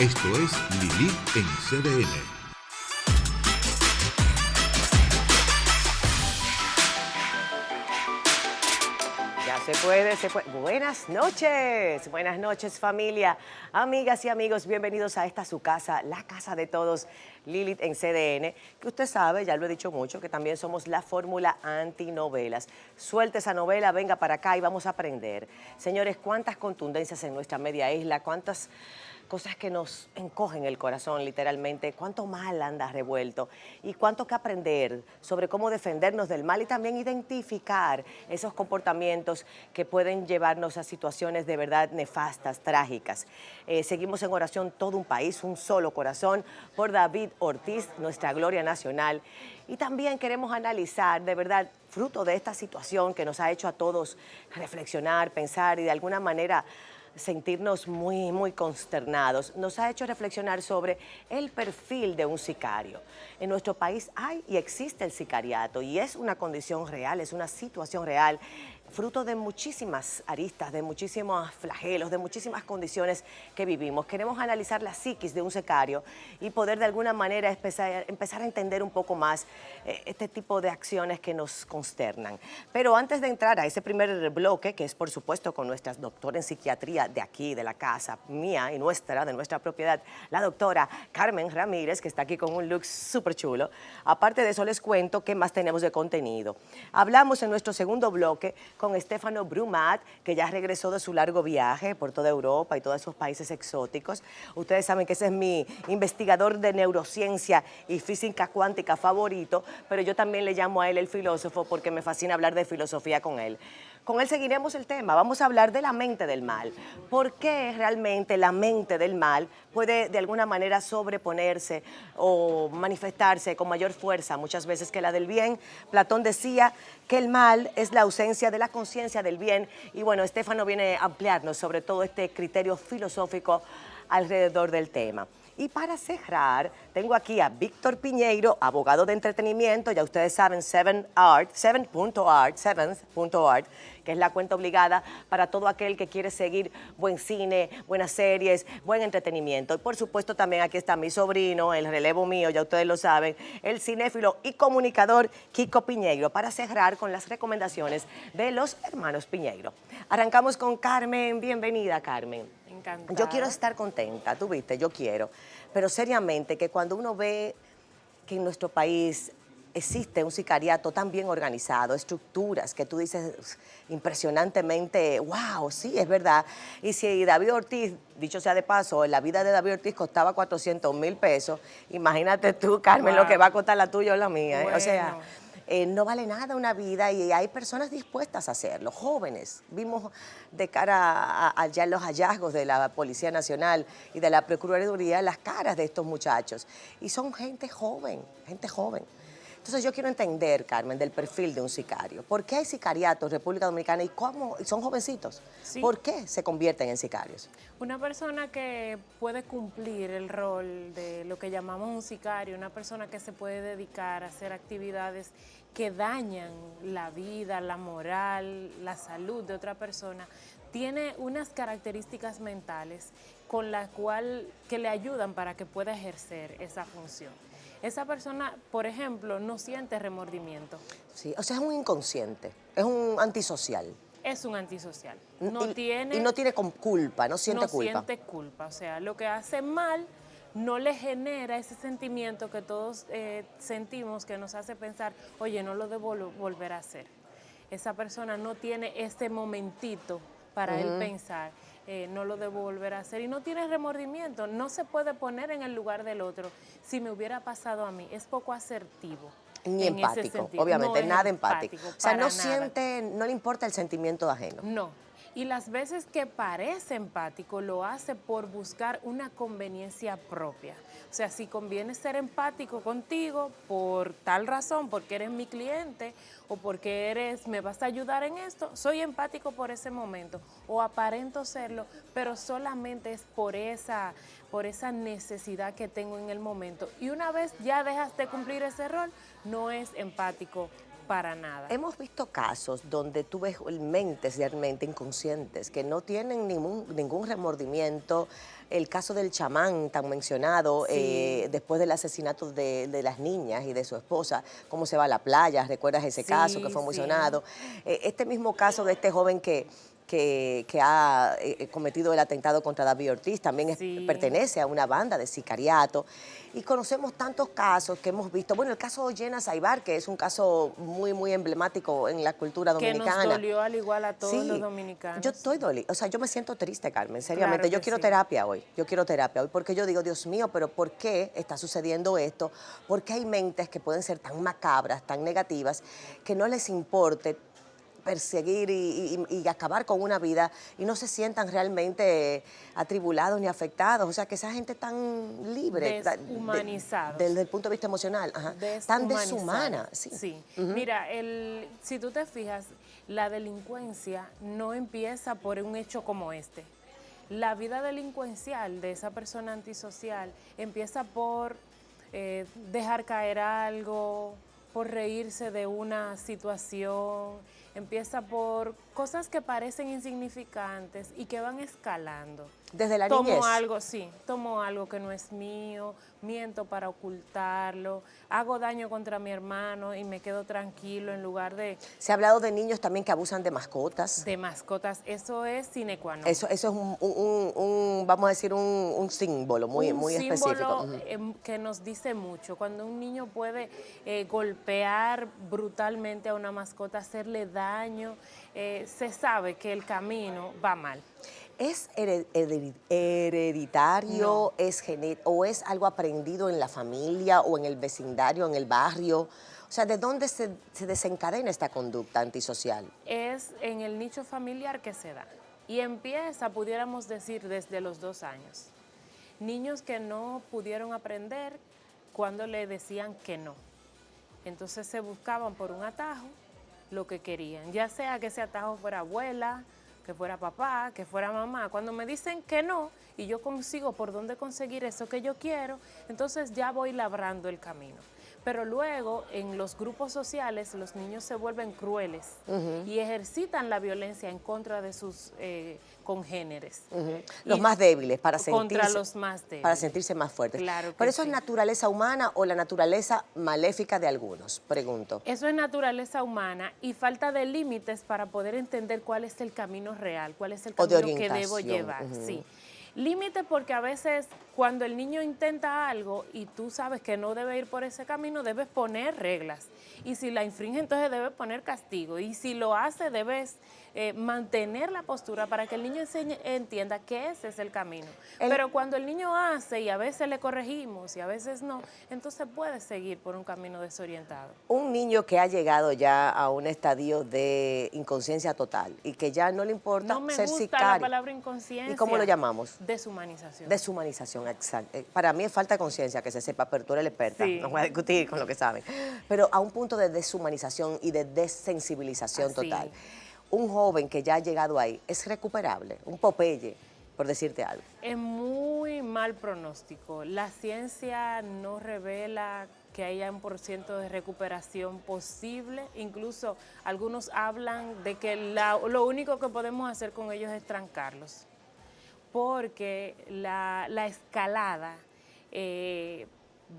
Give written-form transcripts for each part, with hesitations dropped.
Esto es Lilith en CDN. Se puede, se puede. Buenas noches familia, amigas y amigos, bienvenidos a esta su casa, la casa de todos, Lilith en CDN, que usted sabe, ya lo he dicho mucho, que también somos la fórmula antinovelas. Suelte esa novela, venga para acá y vamos a aprender. Señores, cuántas contundencias en nuestra media isla, cuántas cosas que nos encogen el corazón literalmente, cuánto mal anda revuelto y cuánto que aprender sobre cómo defendernos del mal y también identificar esos comportamientos que pueden llevarnos a situaciones de verdad nefastas, trágicas. Seguimos en oración todo un país, un solo corazón, por David Ortiz, nuestra gloria nacional. Y también queremos analizar, de verdad, fruto de esta situación que nos ha hecho a todos reflexionar, pensar y de alguna manera sentirnos muy consternados, nos ha hecho reflexionar sobre el perfil de un sicario. En nuestro país hay y existe el sicariato y es una condición real, es una situación real, fruto de muchísimas aristas, de muchísimos flagelos, de muchísimas condiciones que vivimos. Queremos analizar la psiquis de un sicario y poder de alguna manera empezar a entender un poco más este tipo de acciones que nos consternan. Pero antes de entrar a ese primer bloque, que es por supuesto con nuestras doctoras en psiquiatría de aquí, de la casa mía y nuestra, de nuestra propiedad, la doctora Carmen Ramírez, que está aquí con un look súper chulo. Aparte de eso les cuento qué más tenemos de contenido. Hablamos en nuestro segundo bloque con Stefano Brumat, que ya regresó de su largo viaje por toda Europa y todos esos países exóticos. Ustedes saben que ese es mi investigador de neurociencia y física cuántica favorito, pero yo también le llamo a él el filósofo porque me fascina hablar de filosofía con él. Con él seguiremos el tema, vamos a hablar de la mente del mal. ¿Por qué realmente la mente del mal puede de alguna manera sobreponerse o manifestarse con mayor fuerza muchas veces que la del bien? Platón decía que el mal es la ausencia de la conciencia del bien y bueno, Stefano viene a ampliarnos sobre todo este criterio filosófico alrededor del tema. Y para cerrar, tengo aquí a Víctor Piñeiro, abogado de entretenimiento, ya ustedes saben, Seventh Art, que es la cuenta obligada para todo aquel que quiere seguir buen cine, buenas series, buen entretenimiento. Y por supuesto también aquí está mi sobrino, el relevo mío, ya ustedes lo saben, el cinéfilo y comunicador Kiko Piñeiro, para cerrar con las recomendaciones de los hermanos Piñeiro. Arrancamos con Carmen, bienvenida Carmen. Encantada. Yo quiero estar contenta, tú viste, yo quiero, pero seriamente que cuando uno ve que en nuestro país existe un sicariato tan bien organizado, estructuras que tú dices impresionantemente, wow, sí, es verdad. Y si David Ortiz, dicho sea de paso, la vida de David Ortiz costaba 400,000 pesos, imagínate tú, Carmen, Wow. Lo que va a costar la tuya o la mía. Bueno. O sea, no vale nada una vida y hay personas dispuestas a hacerlo, jóvenes. Vimos de cara a ya los hallazgos de la Policía Nacional y de la Procuraduría las caras de estos muchachos. Y son gente joven, gente joven. Entonces yo quiero entender, Carmen, del perfil de un sicario. ¿Por qué hay sicariatos en República Dominicana y cómo son jovencitos? Sí. ¿Por qué se convierten en sicarios? Una persona que puede cumplir el rol de lo que llamamos un sicario, una persona que se puede dedicar a hacer actividades que dañan la vida, la moral, la salud de otra persona, tiene unas características mentales con las cuales que le ayudan para que pueda ejercer esa función. Esa persona, por ejemplo, no siente remordimiento. Sí, o sea, es un inconsciente, es un antisocial. Es un antisocial. Y no tiene culpa, no siente culpa. No siente culpa. O sea, lo que hace mal no le genera ese sentimiento que todos sentimos, que nos hace pensar, oye, no lo debo volver a hacer. Esa persona no tiene ese momentito para él pensar, no lo debo volver a hacer. Y no tiene remordimiento, no se puede poner en el lugar del otro. Si me hubiera pasado a mí, es poco asertivo. Ni empático, obviamente, no nada empático. O sea, no nada. siente, no le importa el sentimiento ajeno. No. Y las veces que parece empático, lo hace por buscar una conveniencia propia. O sea, si conviene ser empático contigo por tal razón, porque eres mi cliente o porque me vas a ayudar en esto, soy empático por ese momento o aparento serlo, pero solamente es por esa necesidad que tengo en el momento. Y una vez ya dejas de cumplir ese rol, no es empático para nada. Hemos visto casos donde tú ves mentes realmente inconscientes que no tienen ningún remordimiento. El caso del chamán tan mencionado, Sí. después del asesinato de las niñas y de su esposa, cómo se va a la playa, ¿recuerdas ese caso que Sí, fue muy sí. sonado? Este mismo caso de este joven que ha cometido el atentado contra David Ortiz, también Sí. pertenece a una banda de sicariato. Y conocemos tantos casos que hemos visto. Bueno, el caso de Ollena Saibar, que es un caso muy, muy emblemático en la cultura Que dominicana. nos dolió al igual a todos Sí, los dominicanos. yo estoy dolida, o sea, yo me siento triste, Carmen, seriamente. Claro Yo que quiero sí. terapia hoy, porque yo digo, Dios mío, pero ¿por qué está sucediendo esto? ¿Por qué hay mentes que pueden ser tan macabras, tan negativas, que no les importe perseguir y acabar con una vida y no se sientan realmente atribulados ni afectados? O sea, que esa gente tan libre, Deshumanizados. desde el punto de vista emocional, tan deshumana. Sí. Sí. Mira, si tú te fijas, la delincuencia no empieza por un hecho como este. La vida delincuencial de esa persona antisocial empieza por dejar caer algo, por reírse de una situación, empieza por cosas que parecen insignificantes y que van escalando. Desde la niñez. Tomo algo que no es mío, miento para ocultarlo, hago daño contra mi hermano y me quedo tranquilo en lugar de... Se ha hablado de niños también que abusan de mascotas. De mascotas, eso es sine qua non. Eso es vamos a decir, un símbolo muy específico. Un símbolo que nos dice mucho. Cuando un niño puede golpear brutalmente a una mascota, hacerle daño, se sabe que el camino va mal. ¿Es hereditario, No. o es algo aprendido en la familia o en el vecindario, en el barrio? O sea, ¿de dónde se desencadena esta conducta antisocial? Es en el nicho familiar que se da. Y empieza, pudiéramos decir, desde los 2 años. Niños que no pudieron aprender cuando le decían que no. Entonces se buscaban por un atajo lo que querían, ya sea que ese atajo fuera abuela, que fuera papá, que fuera mamá. Cuando me dicen que no y yo consigo por dónde conseguir eso que yo quiero, entonces ya voy labrando el camino. Pero luego en los grupos sociales los niños se vuelven crueles y ejercitan la violencia en contra de sus congéneres. Los más débiles, Contra los más débiles. para sentirse más fuertes. Claro que ¿Pero eso sí. es naturaleza humana o la naturaleza maléfica de algunos? Pregunto. Eso es naturaleza humana y falta de límites para poder entender cuál es el camino real, cuál es el O de camino que debo orientación. llevar. Sí. Límite porque a veces cuando el niño intenta algo y tú sabes que no debe ir por ese camino, debes poner reglas. Y si la infringe, entonces debes poner castigo. Y si lo hace, debes mantener la postura para que el niño entienda que ese es el camino. Pero cuando el niño hace y a veces le corregimos y a veces no, entonces puede seguir por un camino desorientado. Un niño que ha llegado ya a un estadio de inconsciencia total y que ya no le importa No me ser gusta sicario. la palabra inconsciencia. ¿Y cómo lo llamamos? Deshumanización. Deshumanización, exacto. Para mí es falta de conciencia, que se sepa, pero tú eres la experta, Sí. no voy a discutir con lo que saben. Pero a un punto de deshumanización y de desensibilización Así. total. Un joven que ya ha llegado ahí, ¿es recuperable? Un Popeye, por decirte algo. Es muy mal pronóstico. La ciencia no revela que haya un % de recuperación posible. Incluso algunos hablan de que lo único que podemos hacer con ellos es trancarlos. Porque la escalada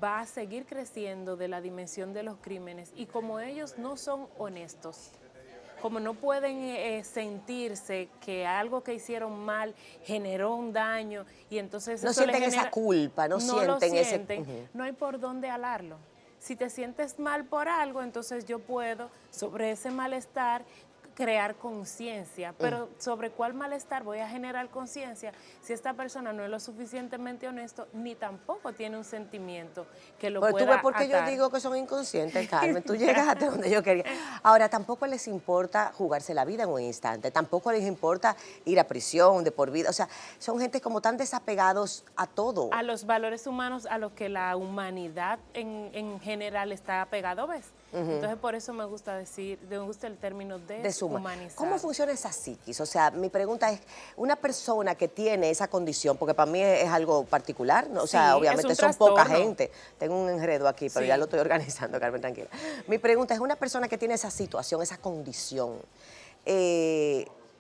va a seguir creciendo de la dimensión de los crímenes y como ellos no son honestos, como no pueden sentirse que algo que hicieron mal generó un daño y entonces No eso les sienten esa culpa, no sienten ese... sienten, no hay por dónde alarlo. Si te sientes mal por algo, entonces yo puedo sobre ese malestar crear conciencia, pero sobre cuál malestar voy a generar conciencia si esta persona no es lo suficientemente honesto ni tampoco tiene un sentimiento que lo Pero pueda tú ves por qué yo atar. digo que son inconscientes, Carmen. Tú llegaste donde yo quería. Ahora, tampoco les importa jugarse la vida en un instante. Tampoco les importa ir a prisión de por vida. O sea, son gente como tan desapegados a todo. A los valores humanos a los que la humanidad en general está apegado, ¿ves? Entonces, por eso me gusta el término deshumanizar. ¿Cómo funciona esa psiquis? O sea, mi pregunta es, una persona que tiene esa condición, porque para mí es algo particular, ¿no? O sea, Sí, obviamente es son un poca trastorno. gente. Tengo un enredo aquí, pero Sí. ya lo estoy organizando, Carmen, tranquila. Mi pregunta es, una persona que tiene esa situación, esa condición,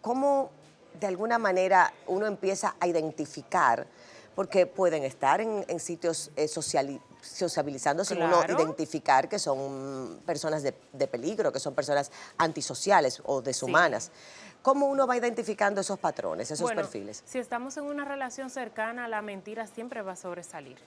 ¿cómo de alguna manera uno empieza a identificar? Porque pueden estar en sitios sociabilizando sin uno Claro. identificar que son personas de peligro, que son personas antisociales o deshumanas. ¿Cómo uno va identificando esos patrones, esos Bueno, perfiles? si estamos en una relación cercana, la mentira siempre va a sobresalir.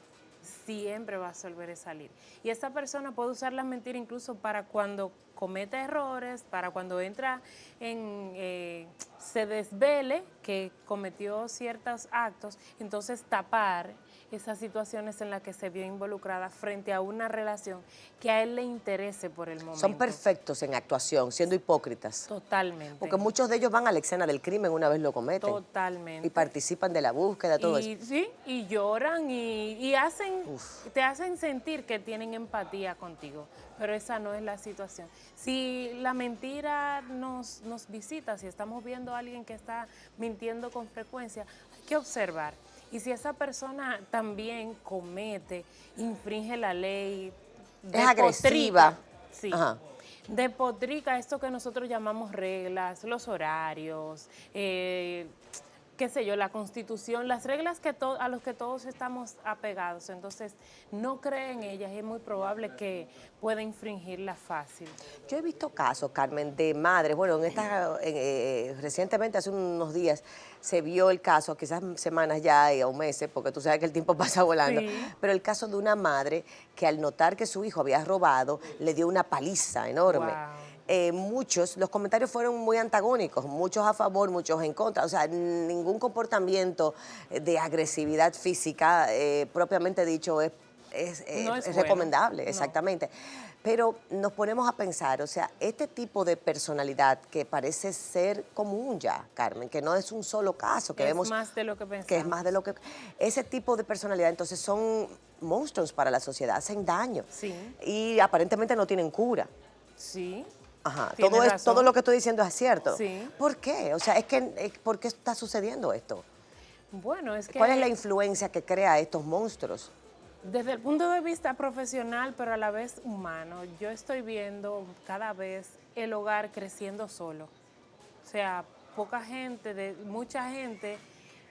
Siempre va a sobresalir. Y esa persona puede usar la mentira incluso para cuando comete errores, para cuando entra se desvele que cometió ciertos actos, entonces tapar esas situaciones en las que se vio involucrada frente a una relación que a él le interese por el momento. Son perfectos en actuación, siendo hipócritas. Totalmente. Porque muchos de ellos van a la escena del crimen una vez lo cometen. Totalmente. Y participan de la búsqueda, todo eso. Sí, y lloran y te hacen sentir que tienen empatía contigo, pero esa no es la situación. Si la mentira nos visita, si estamos viendo a alguien que está mintiendo con frecuencia, hay que observar. Y si esa persona también infringe la ley, Es agresiva. Sí. Ajá. Despotrica esto que nosotros llamamos reglas, los horarios, qué sé yo, la Constitución, las reglas a los que todos estamos apegados. Entonces, no cree en ellas y es muy probable que pueda infringirlas fácil. Yo he visto casos, Carmen, de madres, bueno, recientemente, hace unos días, se vio el caso, quizás semanas ya o meses, porque tú sabes que el tiempo pasa volando, Sí. pero el caso de una madre que al notar que su hijo había robado, le dio una paliza enorme. Wow. Los comentarios fueron muy antagónicos, muchos a favor, muchos en contra, o sea, ningún comportamiento de agresividad física, propiamente dicho, es No es bueno. recomendable, No. exactamente. Pero nos ponemos a pensar, o sea, este tipo de personalidad que parece ser común ya, Carmen, que no es un solo caso, que vemos Es más de lo que pensamos. que es más de lo que... Ese tipo de personalidad, entonces, son monstruos para la sociedad, hacen daño. Sí. Y aparentemente no tienen cura. Sí. Ajá, Tiene razón. todo lo que estoy diciendo es cierto. Sí. ¿Por qué? O sea, ¿por qué está sucediendo esto? Bueno, es que... ¿Cuál es la influencia que crea estos monstruos? Desde el punto de vista profesional, pero a la vez humano, yo estoy viendo cada vez el hogar creciendo solo. O sea, mucha gente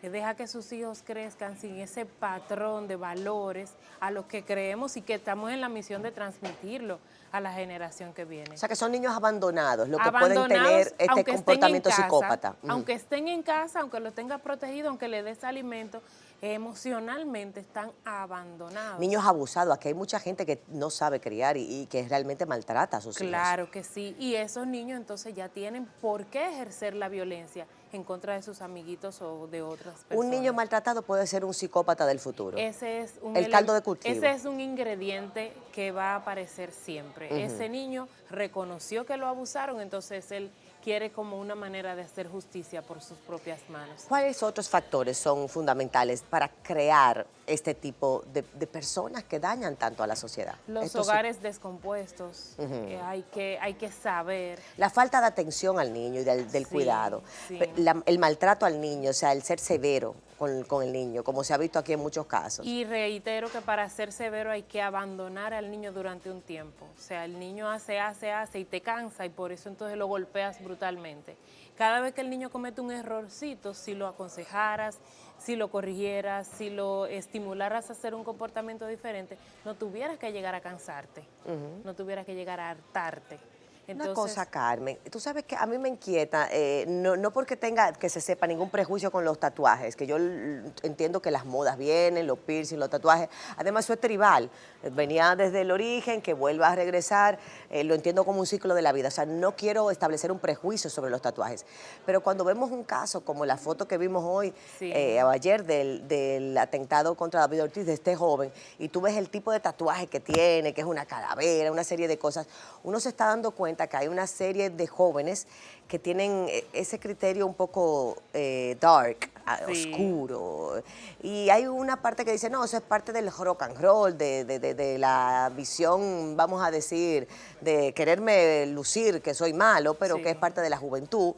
deja que sus hijos crezcan sin ese patrón de valores a los que creemos y que estamos en la misión de transmitirlo a la generación que viene. O sea, que son niños abandonados, los que pueden tener este aunque comportamiento estén en casa, psicópata. Aunque estén en casa, aunque los tengas protegidos, aunque les des alimento, emocionalmente están abandonados. Niños abusados, aquí hay mucha gente que no sabe criar y que realmente maltrata a sus hijos. Claro que sí, y esos niños entonces ya tienen por qué ejercer la violencia en contra de sus amiguitos o de otras personas. Un niño maltratado puede ser un psicópata del futuro. Ese es El caldo de cultivo. Ese es un ingrediente que va a aparecer siempre. Ese niño reconoció que lo abusaron, entonces él quiere como una manera de hacer justicia por sus propias manos. ¿Cuáles otros factores son fundamentales para crear este tipo de personas que dañan tanto a la sociedad? Los hogares descompuestos, hay que saber. La falta de atención al niño y del cuidado. Sí. El maltrato al niño, o sea, el ser severo con el niño, como se ha visto aquí en muchos casos. Y reitero que para ser severo hay que abandonar al niño durante un tiempo. O sea, el niño hace y te cansa y por eso entonces lo golpeas brutalmente. Cada vez que el niño comete un errorcito, si lo aconsejaras, si lo corrigieras, si lo estimularas a hacer un comportamiento diferente, no tuvieras que llegar a cansarte, no tuvieras que llegar a hartarte. Entonces, una cosa, Carmen, tú sabes que a mí me inquieta, no porque tenga que se sepa ningún prejuicio con los tatuajes, que yo entiendo que las modas vienen, los piercing, los tatuajes, además eso es tribal, venía desde el origen, que vuelva a regresar, lo entiendo como un ciclo de la vida, o sea, no quiero establecer un prejuicio sobre los tatuajes, pero cuando vemos un caso como la foto que vimos hoy, sí. Ayer del atentado contra David Ortiz, de este joven, y tú ves el tipo de tatuaje que tiene, que es una calavera, una serie de cosas, uno se está dando cuenta cuenta que hay una serie de jóvenes que tienen ese criterio un poco dark, Sí. oscuro. Y hay una parte que dice, no, eso es parte del rock and roll, de la visión, vamos a decir, de quererme lucir que soy malo, pero Sí. que es parte de la juventud.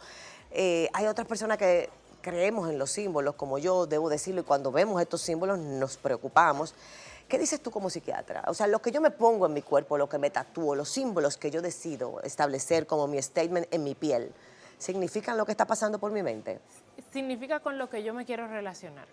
Hay otras personas que creemos en los símbolos, como yo debo decirlo, y cuando vemos estos símbolos nos preocupamos. ¿Qué dices tú como psiquiatra? O sea, lo que yo me pongo en mi cuerpo, lo que me tatúo, los símbolos que yo decido establecer como mi statement en mi piel, ¿significan lo que está pasando por mi mente? Significa con lo que yo me quiero relacionar.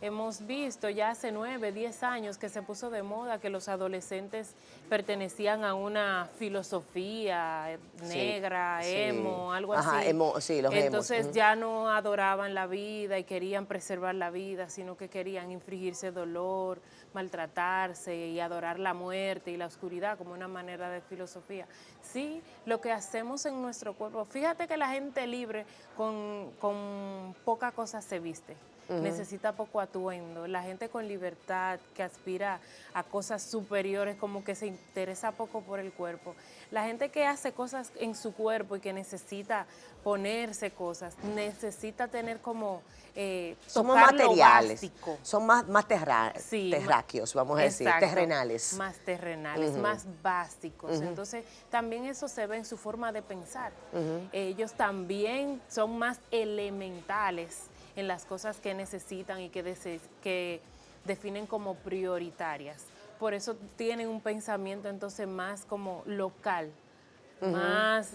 Hemos visto ya hace 9, 10 años que se puso de moda que los adolescentes pertenecían a una filosofía negra, Sí. emo, algo Ajá, así. sí, los emos. Entonces Ujú. ya no adoraban la vida y querían preservar la vida, sino que querían infligirse dolor, maltratarse y adorar la muerte y la oscuridad como una manera de filosofía. Sí, lo que hacemos en nuestro cuerpo. Fíjate que la gente libre con poca cosa se viste. Necesita poco atuendo. La gente con libertad, que aspira a cosas superiores, como que se interesa poco por el cuerpo. La gente que hace cosas en su cuerpo y que necesita ponerse cosas, necesita tener como Somos tocar lo materiales, básico. son más Sí, terráqueos, vamos a decir, exacto, terrenales. más terrenales, más básicos. Entonces, también eso se ve en su forma de pensar. Ellos también son más elementales en las cosas que necesitan y que definen como prioritarias. Por eso tienen un pensamiento entonces más como local, más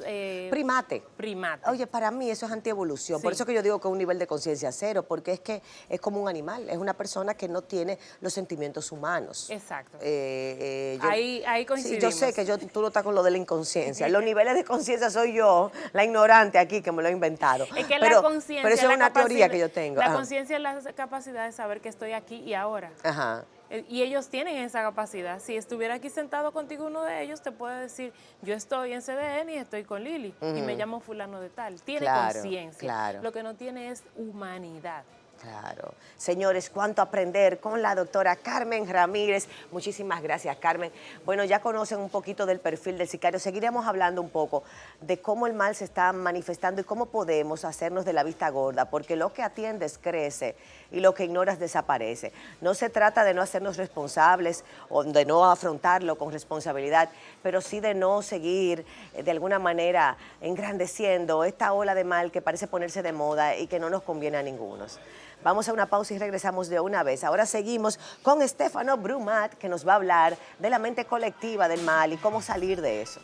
Primate. primate. Oye, para mí eso es antievolución. Por Sí. eso que yo digo que es un nivel de conciencia cero, porque es que es como un animal, es una persona que no tiene los sentimientos humanos. Exacto. Yo- Ahí Sí, coincidimos. yo sé que tú no estás con lo de la inconsciencia. Los niveles de conciencia soy yo, la ignorante aquí que me lo he inventado. Es que pero, la conciencia pero eso es la una teoría capacidad- que yo tengo. La Ajá. conciencia es la capacidad de saber que estoy aquí y ahora. Ajá. Y ellos tienen esa capacidad. Si estuviera aquí sentado contigo uno de ellos, te puede decir, yo estoy en CDN y estoy con Lili y me llamo fulano de tal. Tiene Claro, conciencia. claro. Lo que no tiene es humanidad. Claro. Señores, cuánto aprender con la doctora Carmen Ramírez. Muchísimas gracias, Carmen. Bueno, ya conocen un poquito del perfil del sicario. Seguiremos hablando un poco de cómo el mal se está manifestando y cómo podemos hacernos de la vista gorda, porque lo que atiendes crece y lo que ignoras desaparece. No se trata de no hacernos responsables o de no afrontarlo con responsabilidad, pero sí de no seguir de alguna manera engrandeciendo esta ola de mal que parece ponerse de moda y que no nos conviene a ninguno. Vamos a una pausa y regresamos de una vez. Ahora seguimos con Stefano Brumat, que nos va a hablar de la mente colectiva del mal y cómo salir de eso.